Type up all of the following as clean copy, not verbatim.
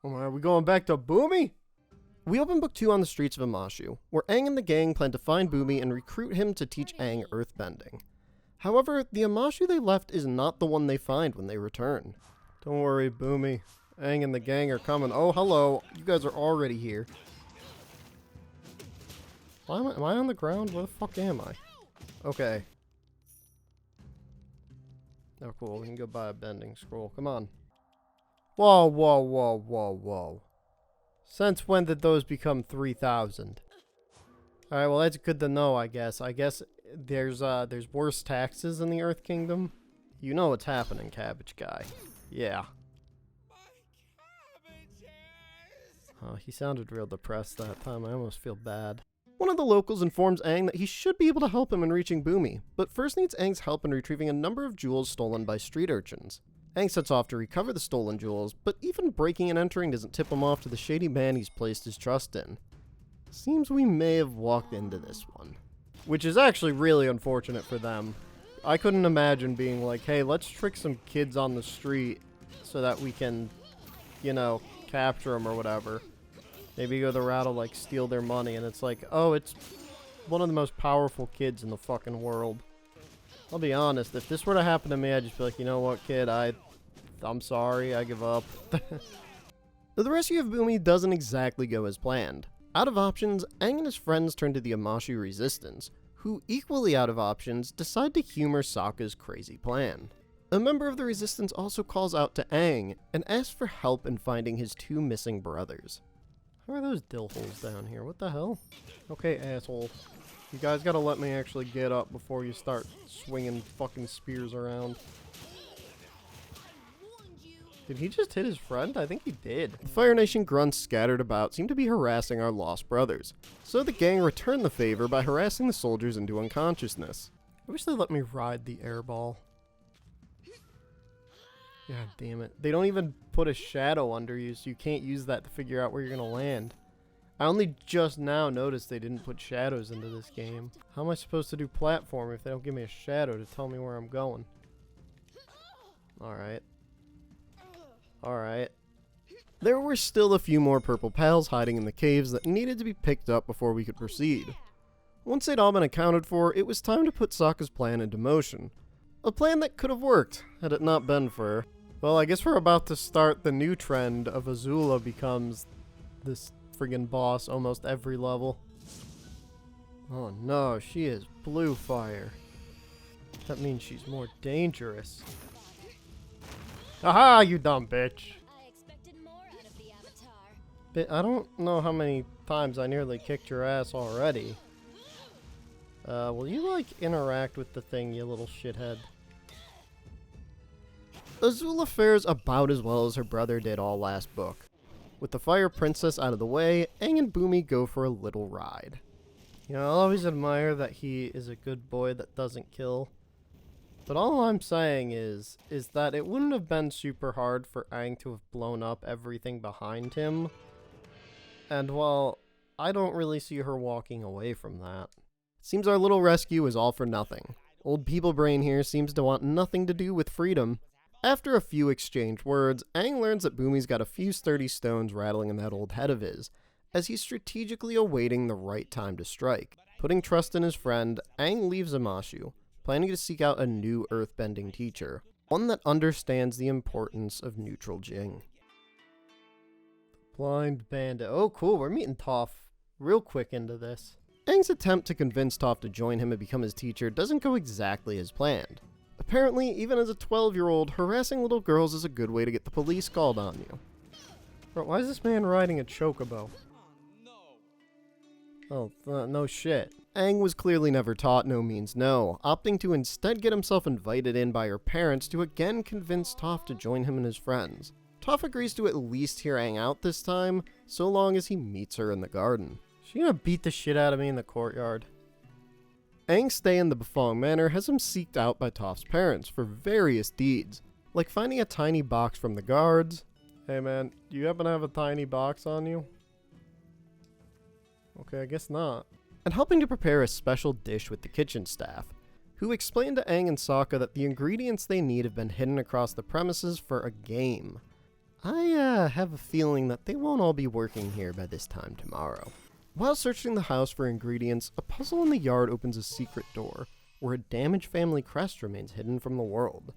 Oh, are we going back to Boomy? We open book 2 on the streets of Omashu, where Aang and the gang plan to find Boomy and recruit him to teach Aang earthbending. However, the Omashu they left is not the one they find when they return. Don't worry, Boomy. Aang and the gang are coming. Oh, hello. You guys are already here. Why am I on the ground? Where the fuck am I? Okay. Oh, cool. We can go buy a bending scroll. Come on. Whoa, whoa, whoa, whoa, whoa. Since when did those become 3,000? Alright, well that's good to know, I guess. I guess there's worse taxes in the Earth Kingdom. You know what's happening, Cabbage Guy. Yeah. Oh, he sounded real depressed that time. I almost feel bad. One of the locals informs Aang that he should be able to help him in reaching Boomy, but first needs Aang's help in retrieving a number of jewels stolen by street urchins. Aang sets off to recover the stolen jewels, but even breaking and entering doesn't tip him off to the shady man he's placed his trust in. Seems we may have walked into this one. Which is actually really unfortunate for them. I couldn't imagine being like, hey, let's trick some kids on the street so that we can, you know, capture them or whatever. Maybe go the route of like steal their money, and it's like, oh, it's one of the most powerful kids in the fucking world. I'll be honest, if this were to happen to me, I'd just be like, you know what, kid, I'm sorry, I give up. The rescue of Boomy doesn't exactly go as planned. Out of options, Aang and his friends turn to the Omashu resistance, who, equally out of options, decide to humor Sokka's crazy plan. A member of the resistance also calls out to Aang and asks for help in finding his 2 missing brothers. How are those dill holes down here? What the hell? Okay, asshole. You guys gotta let me actually get up before you start swinging fucking spears around. Did he just hit his friend? I think he did. The Fire Nation grunts scattered about seem to be harassing our lost brothers, so the gang return the favor by harassing the soldiers into unconsciousness. I wish they let me ride the airball. God damn it. They don't even put a shadow under you, so you can't use that to figure out where you're gonna land. I only just now noticed they didn't put shadows into this game. How am I supposed to do platform if they don't give me a shadow to tell me where I'm going? Alright. Alright. There were still a few more purple pals hiding in the caves that needed to be picked up before we could proceed. Once they'd all been accounted for, it was time to put Sokka's plan into motion. A plan that could have worked, had it not been for... Well, I guess we're about to start the new trend of Azula becomes this friggin' boss almost every level. Oh no, she is blue fire. That means she's more dangerous. Aha, you dumb bitch! I expected more out of the Avatar. I don't know how many times I nearly kicked your ass already. Will you, like, interact with the thing, you little shithead? Azula fares about as well as her brother did all last book. With the Fire Princess out of the way, Aang and Boomy go for a little ride. You know, I'll always admire that he is a good boy that doesn't kill. But all I'm saying is that it wouldn't have been super hard for Aang to have blown up everything behind him. And while I don't really see her walking away from that, it seems our little rescue is all for nothing. Old people brain here seems to want nothing to do with freedom. After a few exchanged words, Aang learns that Boomy's got a few sturdy stones rattling in that old head of his, as he's strategically awaiting the right time to strike. Putting trust in his friend, Aang leaves Omashu, planning to seek out a new earthbending teacher, one that understands the importance of neutral Jing. Blind Bandit. Oh cool, we're meeting Toph real quick into this. Aang's attempt to convince Toph to join him and become his teacher doesn't go exactly as planned. Apparently, even as a 12-year-old, harassing little girls is a good way to get the police called on you. Bro, why is this man riding a chocobo? Oh, no shit. Aang was clearly never taught no means no, opting to instead get himself invited in by her parents to again convince Toph to join him and his friends. Toph agrees to at least hear Aang out this time, so long as he meets her in the garden. She gonna beat the shit out of me in the courtyard. Aang's stay in the Bafong Manor has him seeked out by Toph's parents for various deeds, like finding a tiny box from the guards. Hey man, do you happen to have a tiny box on you? Okay, I guess not. And helping to prepare a special dish with the kitchen staff, who explained to Aang and Sokka that the ingredients they need have been hidden across the premises for a game. I have a feeling that they won't all be working here by this time tomorrow. While searching the house for ingredients, a puzzle in the yard opens a secret door, where a damaged family crest remains hidden from the world.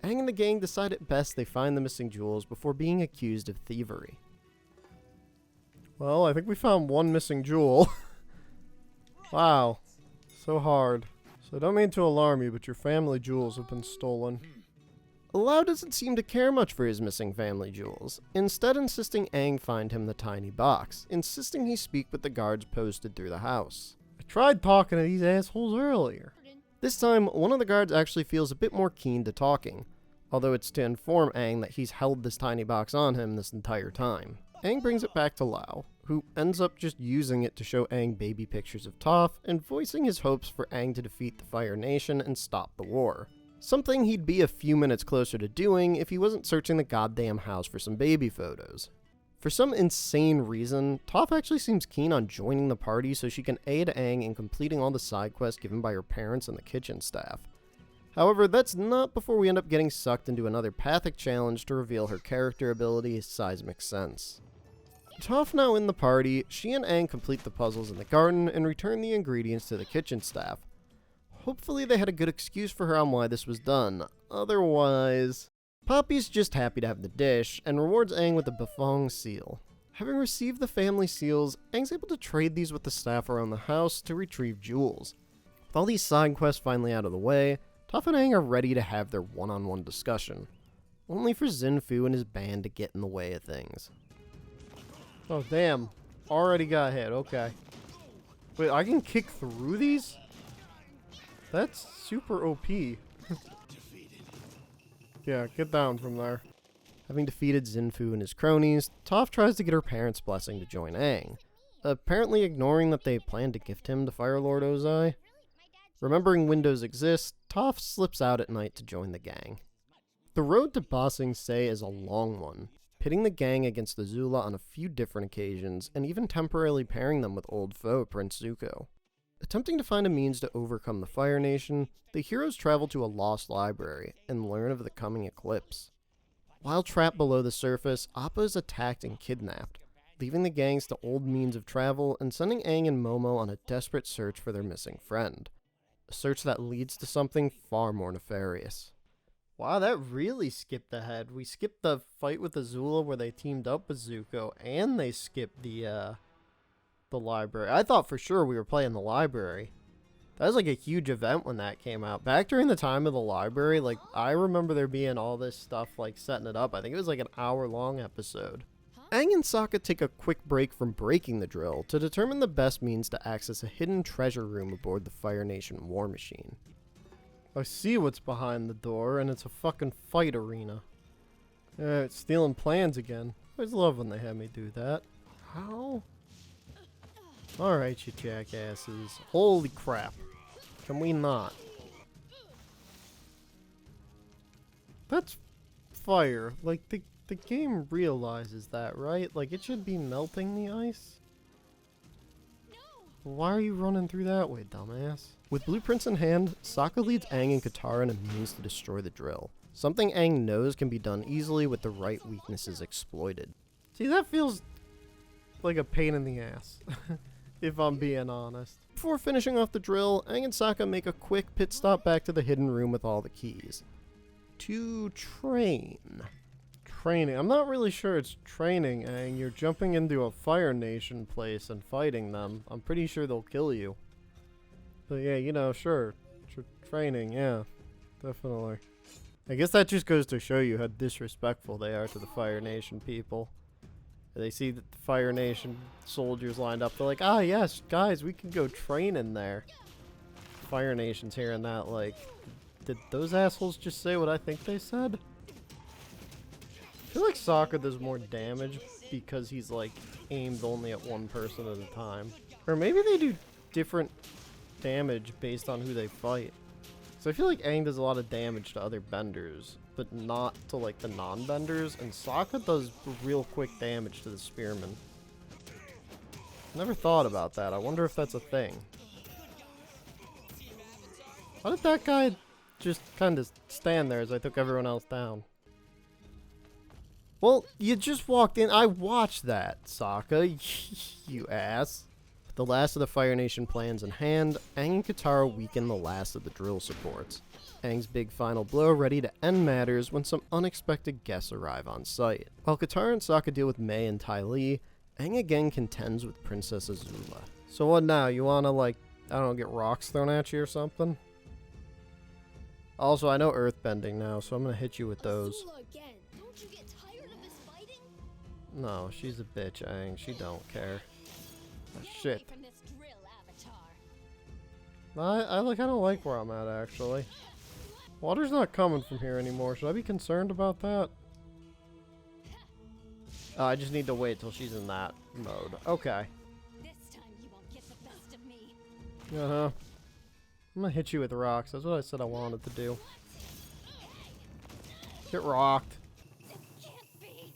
Aang and the gang decide it best they find the missing jewels before being accused of thievery. Well, I think we found one missing jewel. Wow, so hard. So I don't mean to alarm you, but your family jewels have been stolen. Lau doesn't seem to care much for his missing family jewels, instead insisting Aang find him the tiny box, insisting he speak with the guards posted through the house. I tried talking to these assholes earlier. This time, one of the guards actually feels a bit more keen to talking, although it's to inform Aang that he's held this tiny box on him this entire time. Aang brings it back to Lau, who ends up just using it to show Aang baby pictures of Toph and voicing his hopes for Aang to defeat the Fire Nation and stop the war. Something he'd be a few minutes closer to doing if he wasn't searching the goddamn house for some baby photos. For some insane reason, Toph actually seems keen on joining the party so she can aid Aang in completing all the side quests given by her parents and the kitchen staff. However, that's not before we end up getting sucked into another pathic challenge to reveal her character ability, Seismic Sense. Toph now in the party, she and Aang complete the puzzles in the garden and return the ingredients to the kitchen staff. Hopefully they had a good excuse for her on why this was done. Otherwise, Poppy's just happy to have the dish and rewards Aang with the Bafong seal. Having received the family seals, Aang's able to trade these with the staff around the house to retrieve jewels. With all these side quests finally out of the way, Toph and Aang are ready to have their one-on-one discussion. Only for Zinfu and his band to get in the way of things. Oh damn, already got hit, okay. Wait, I can kick through these? That's super OP. Yeah, get down from there. Having defeated Zinfu and his cronies, Toph tries to get her parents' blessing to join Aang, apparently ignoring that they plan to gift him to Fire Lord Ozai. Remembering windows exist, Toph slips out at night to join the gang. The road to Ba Sing Se is a long one, pitting the gang against Azula on a few different occasions, and even temporarily pairing them with old foe Prince Zuko. Attempting to find a means to overcome the Fire Nation, the heroes travel to a lost library and learn of the coming eclipse. While trapped below the surface, Appa is attacked and kidnapped, leaving the gangs to old means of travel and sending Aang and Momo on a desperate search for their missing friend. A search that leads to something far more nefarious. Wow, that really skipped ahead. We skipped the fight with Azula where they teamed up with Zuko, and they skipped the library. I thought for sure we were playing the library. That was like a huge event when that came out. Back during the time of the library, like, I remember there being all this stuff, like, setting it up. I think it was like an hour-long episode. Aang and Sokka take a quick break from breaking the drill to determine the best means to access a hidden treasure room aboard the Fire Nation war machine. I see what's behind the door, and it's a fucking fight arena. It's stealing plans again. I always love when they have me do that. How? Alright, you jackasses. Holy crap. Can we not? That's fire. Like, the game realizes that, right? Like, it should be melting the ice. Why are you running through that way, dumbass? With blueprints in hand, Sokka leads Aang and Katara in a means to destroy the drill. Something Aang knows can be done easily with the right weaknesses exploited. See, that feels like a pain in the ass, if I'm being honest. Before finishing off the drill, Aang and Sokka make a quick pit stop back to the hidden room with all the keys. To train. Training. I'm not really sure it's training, Aang. You're jumping into a Fire Nation place and fighting them. I'm pretty sure they'll kill you. But yeah, you know, sure. Training, yeah. Definitely. I guess that just goes to show you how disrespectful they are to the Fire Nation people. They see that the Fire Nation soldiers lined up. They're like, ah, yes, guys, we can go train in there. Fire Nation's hearing that, like, did those assholes just say what I think they said? I feel like Sokka does more damage because he's, like, aimed only at one person at a time. Or maybe they do different damage based on who they fight. So I feel like Aang does a lot of damage to other benders, but not to, like, the non-benders, and Sokka does real quick damage to the spearmen. Never thought about that. I wonder if that's a thing. Why did that guy just kind of stand there as I took everyone else down? Well, you just walked in. I watched that, Sokka. You ass. With the last of the Fire Nation plans in hand, Aang and Katara weaken the last of the drill supports. Aang's big final blow ready to end matters when some unexpected guests arrive on site. While Katara and Sokka deal with Mai and Ty Lee, Aang again contends with Princess Azula. So what now? You wanna, like, I don't know, get rocks thrown at you or something? Also, I know Earthbending now, so I'm gonna hit you with those. Azula again. Don't you get tired of this fighting? No, she's a bitch, Aang. She don't care. Ah, Get shit. away from this drill, Avatar. I don't like where I'm at, actually. Water's not coming from here anymore. Should I be concerned about that? I just need to wait till she's in that mode. Okay. This time you won't get the best of me. Uh-huh. I'm gonna hit you with rocks. That's what I said I wanted to do. Get rocked. It can't be.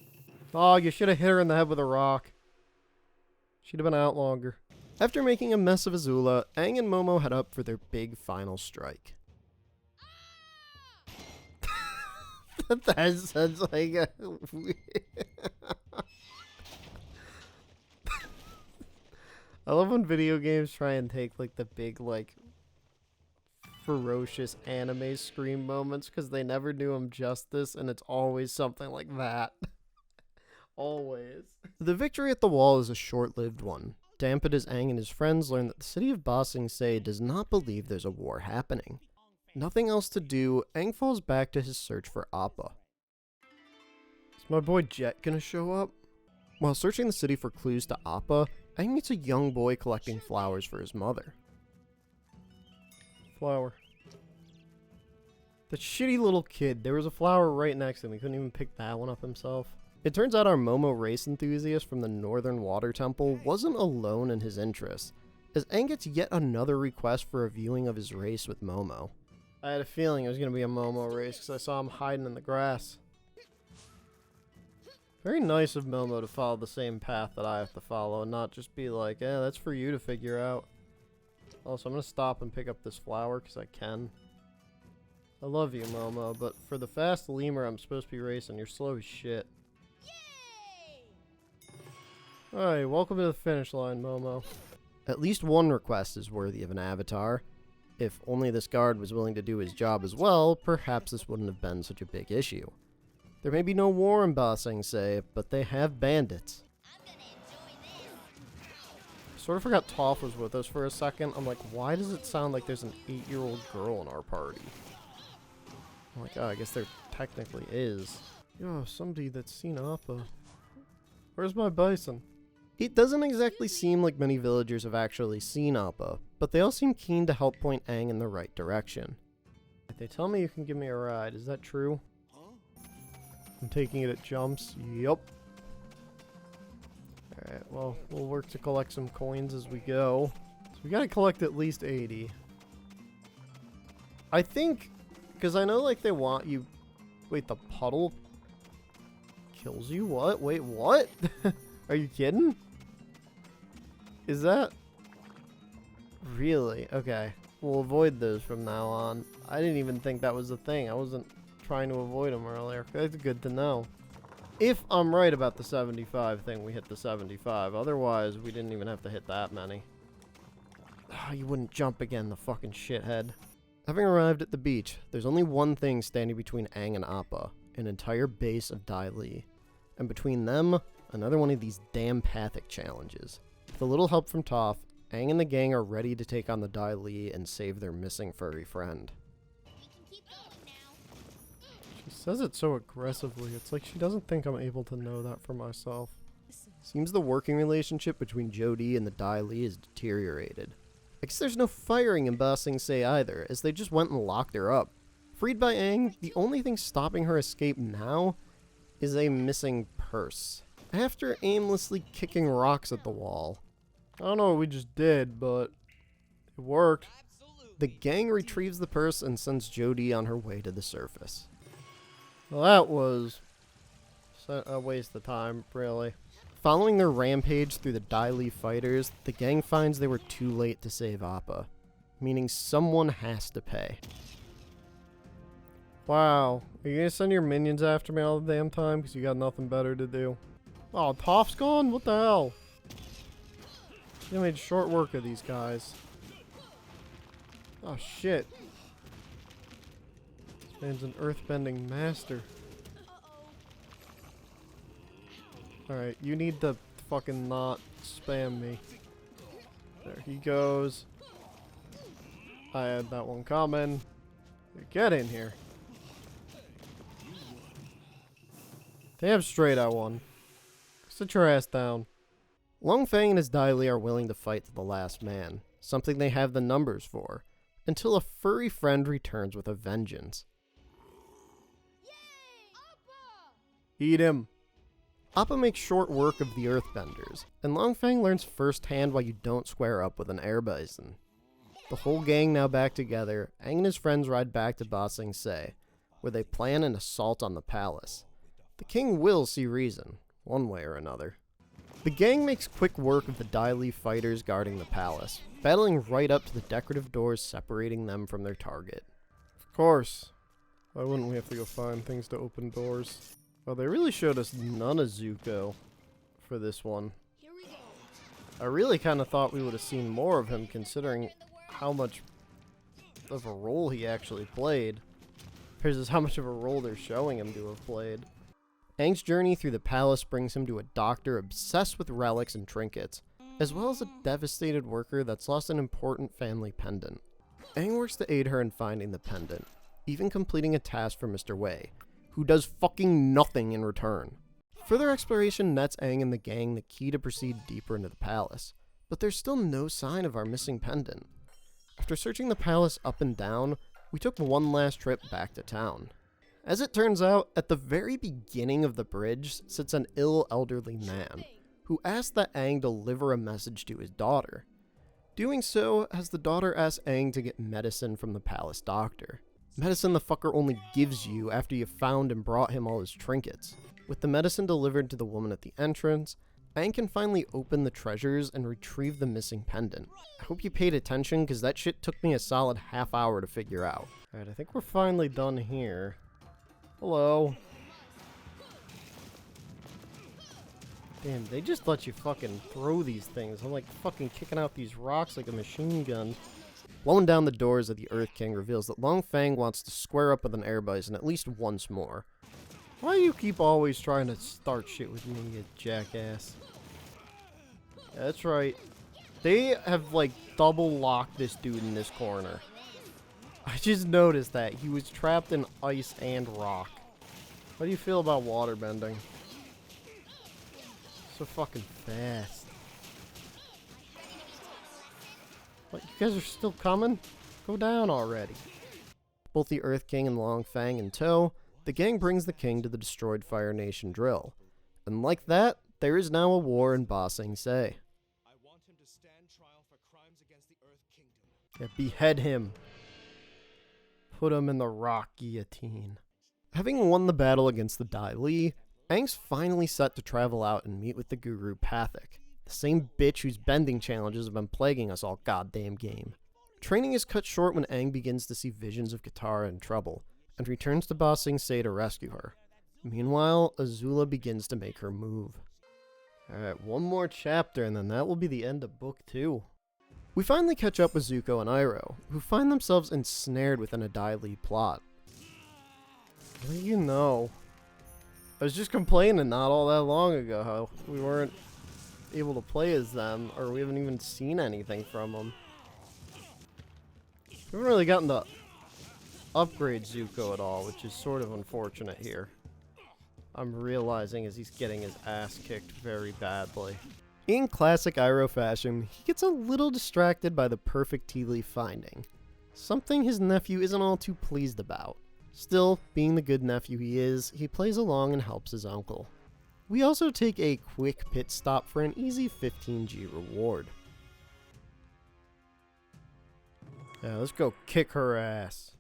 Oh, you should have hit her in the head with a rock. She'd have been out longer. After making a mess of Azula, Aang and Momo head up for their big final strike. That sounds like a I love when video games try and take like the big like ferocious anime scream moments because they never do them justice, and it's always something like that. Always. The victory at the wall is a short-lived one, dampened as Aang and his friends learn that the city of Ba Sing Se does not believe there's a war happening. Nothing else to do, Aang falls back to his search for Appa. Is my boy Jet gonna show up? While searching the city for clues to Appa, Aang meets a young boy collecting flowers for his mother. Flower. That shitty little kid. There was a flower right next to him. He couldn't even pick that one up himself. It turns out our Momo race enthusiast from the Northern Water Temple wasn't alone in his interests, as Aang gets yet another request for a viewing of his race with Momo. I had a feeling it was going to be a Momo race because I saw him hiding in the grass. Very nice of Momo to follow the same path that I have to follow and not just be like, eh, that's for you to figure out. Also, I'm going to stop and pick up this flower because I can. I love you, Momo, but for the fast lemur I'm supposed to be racing, you're slow as shit. Alright, welcome to the finish line, Momo. At least one request is worthy of an avatar. If only this guard was willing to do his job as well, perhaps this wouldn't have been such a big issue. There may be no war in Ba Sing Se, but they have bandits. Sort of forgot Toph was with us for a second. I'm like, why does it sound like there's an 8-year-old girl in our party? I'm like, oh, I guess there technically is. Yo, somebody that's seen Appa. Where's my bison? It doesn't exactly seem like many villagers have actually seen Appa, but they all seem keen to help point Aang in the right direction. They tell me you can give me a ride. Is that true? I'm taking it at jumps. Yup. Alright, well, we'll work to collect some coins as we go. So we gotta collect at least 80. I think, because I know, like, they want you... Wait, the puddle kills you? What? Wait, what? Are you kidding? Is that... Really? Okay. We'll avoid those from now on. I didn't even think that was a thing. I wasn't trying to avoid them earlier. That's good to know. If I'm right about the 75 thing, we hit the 75. Otherwise, we didn't even have to hit that many. Oh, you wouldn't jump again, the fucking shithead. Having arrived at the beach, there's only one thing standing between Aang and Appa. An entire base of Dai Li. And between them, another one of these damn pathic challenges. With a little help from Toph, Aang and the gang are ready to take on the Dai Li and save their missing furry friend. She says it so aggressively, it's like she doesn't think I'm able to know that for myself. Seems the working relationship between Jodie and the Dai Li is deteriorated. I guess there's no firing in Ba Sing Se either, as they just went and locked her up. Freed by Aang, the only thing stopping her escape now is a missing purse. After aimlessly kicking rocks at the wall. I don't know what we just did, but it worked. The gang retrieves the purse and sends Jodie on her way to the surface. Well, that was a waste of time, really. Following their rampage through the Dai Li fighters, the gang finds they were too late to save Appa, meaning someone has to pay. Wow. Are you gonna send your minions after me all the damn time? Because you got nothing better to do. Oh, Toph's gone? What the hell? You made short work of these guys. Oh, shit. This man's an earthbending master. Alright, you need to fucking not spam me. There he goes. I had that one coming. Get in here. Damn straight I won. Sit your ass down. Long Feng and his Dai Li are willing to fight to the last man, something they have the numbers for, until a furry friend returns with a vengeance. Eat him! Appa makes short work of the Earthbenders, and Long Feng learns firsthand why you don't square up with an air bison. The whole gang now back together, Aang and his friends ride back to Ba Sing Se, where they plan an assault on the palace. The king will see reason, one way or another. The gang makes quick work of the Dai Li fighters guarding the palace, battling right up to the decorative doors separating them from their target. Of course. Why wouldn't we have to go find things to open doors? Well, they really showed us none of Zuko for this one. Here we go. I really kind of thought we would have seen more of him, considering how much of a role he actually played versus how much of a role they're showing him to have played. Aang's journey through the palace brings him to a doctor obsessed with relics and trinkets, as well as a devastated worker that's lost an important family pendant. Aang works to aid her in finding the pendant, even completing a task for Mr. Wei, who does fucking nothing in return. Further exploration nets Aang and the gang the key to proceed deeper into the palace, but there's still no sign of our missing pendant. After searching the palace up and down, we took one last trip back to town. As it turns out, at the very beginning of the bridge sits an ill elderly man, who asks that Aang deliver a message to his daughter. Doing so has the daughter ask Aang to get medicine from the palace doctor. Medicine the fucker only gives you after you've found and brought him all his trinkets. With the medicine delivered to the woman at the entrance, Aang can finally open the treasures and retrieve the missing pendant. I hope you paid attention, because that shit took me a solid half hour to figure out. Alright, I think we're finally done here. Hello. Damn, they just let you fucking throw these things. I'm like fucking kicking out these rocks like a machine gun. Blowing down the doors of the Earth King reveals that Long Feng wants to square up with an air bison at least once more. Why do you keep always trying to start shit with me, you jackass? Yeah, that's right. They have like double locked this dude in this corner. I just noticed that. He was trapped in ice and rock. How do you feel about waterbending? So fucking fast. What, you guys are still coming? Go down already. Both the Earth King and Long Feng in tow, the gang brings the king to the destroyed Fire Nation drill. And like that, there is now a war in Ba Sing Se. I want him to stand trial for crimes against the Earth Kingdom. Yeah, behead him. Put him in the rock guillotine. Having won the battle against the Dai Li, Aang's finally set to travel out and meet with the Guru Pathik, the same bitch whose bending challenges have been plaguing us all goddamn game. Training is cut short when Aang begins to see visions of Katara in trouble, and returns to Ba Sing Se to rescue her. Meanwhile, Azula begins to make her move. Alright, one more chapter and then that will be the end of book 2. We finally catch up with Zuko and Iroh, who find themselves ensnared within a Dai Li plot. What do you know? I was just complaining not all that long ago how we weren't able to play as them, or we haven't even seen anything from them. We haven't really gotten to upgrade Zuko at all, which is sort of unfortunate here. I'm realizing as he's getting his ass kicked very badly. In classic Iroh fashion, he gets a little distracted by the perfect tea leaf finding, something his nephew isn't all too pleased about. Still, being the good nephew he is, he plays along and helps his uncle. We also take a quick pit stop for an easy 15G reward. Yeah, let's go kick her ass.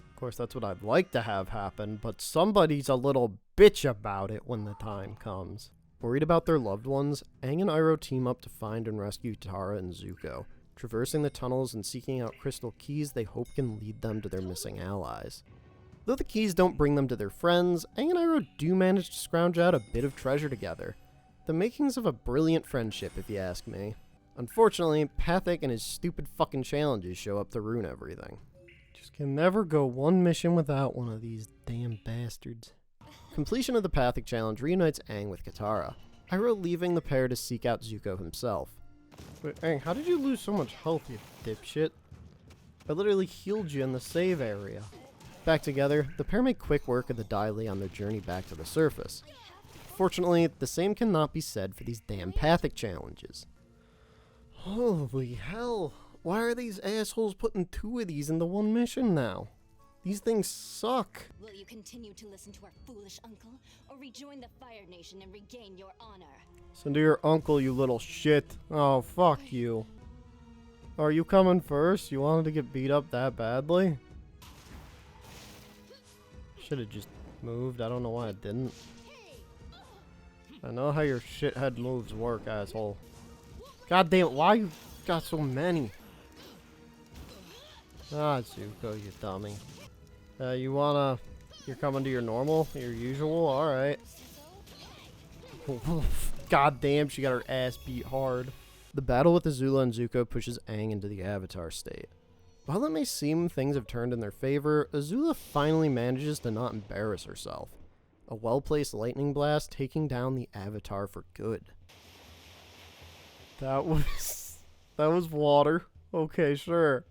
Of course, that's what I'd like to have happen, but somebody's a little bitch about it when the time comes. Worried about their loved ones, Aang and Iroh team up to find and rescue Katara and Zuko, traversing the tunnels and seeking out crystal keys they hope can lead them to their missing allies. Though the keys don't bring them to their friends, Aang and Iroh do manage to scrounge out a bit of treasure together. The makings of a brilliant friendship, if you ask me. Unfortunately, Pathik and his stupid fucking challenges show up to ruin everything. Just can never go one mission without one of these damn bastards. Completion of the Pathik challenge reunites Aang with Katara, Iroh leaving the pair to seek out Zuko himself. Wait, Aang, how did you lose so much health, you dipshit? I literally healed you in the save area. Back together, the pair make quick work of the Dai Li on their journey back to the surface. Fortunately, the same cannot be said for these damn Pathik challenges. Holy hell, why are these assholes putting 2 of these into one mission now? These things suck. Will you continue to listen to our foolish uncle, or rejoin the Fire Nation and regain your honor? Send to your uncle, you little shit. Oh, fuck you. Are you coming first? You wanted to get beat up that badly? Should have just moved. I don't know why I didn't. I know how your shithead moves work, asshole. God damn it, why you got so many? Ah, Zuko, you dummy. You're coming to your normal, your usual? Alright. God damn, she got her ass beat hard. The battle with Azula and Zuko pushes Aang into the Avatar state. While it may seem things have turned in their favor, Azula finally manages to not embarrass herself. A well-placed lightning blast taking down the Avatar for good. That was water. Okay, sure.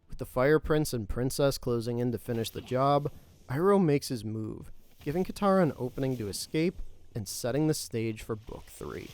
With the Fire Prince and Princess closing in to finish the job, Iroh makes his move, giving Katara an opening to escape and setting the stage for Book 3.